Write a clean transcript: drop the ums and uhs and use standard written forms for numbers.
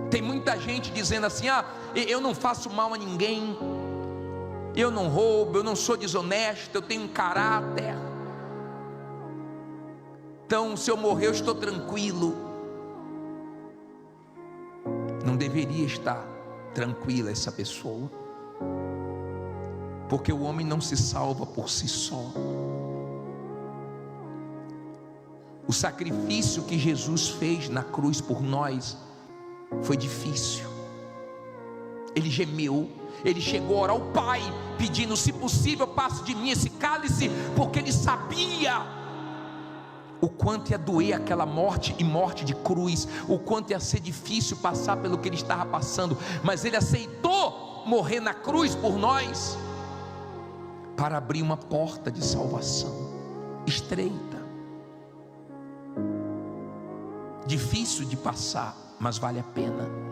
Tem muita gente dizendo assim: ah, eu não faço mal a ninguém, eu não roubo, eu não sou desonesto, eu tenho um caráter, então se eu morrer eu estou tranquilo. Não deveria estar tranquila essa pessoa, porque o homem não se salva por si só. O sacrifício que Jesus fez na cruz por nós foi difícil. Ele gemeu, ele chegou a orar ao Pai, pedindo: se possível, passe de mim esse cálice, porque ele sabia o quanto ia doer aquela morte, e morte de cruz, o quanto ia ser difícil passar pelo que ele estava passando, mas ele aceitou morrer na cruz por nós, para abrir uma porta de salvação, estreita, difícil de passar, mas vale a pena.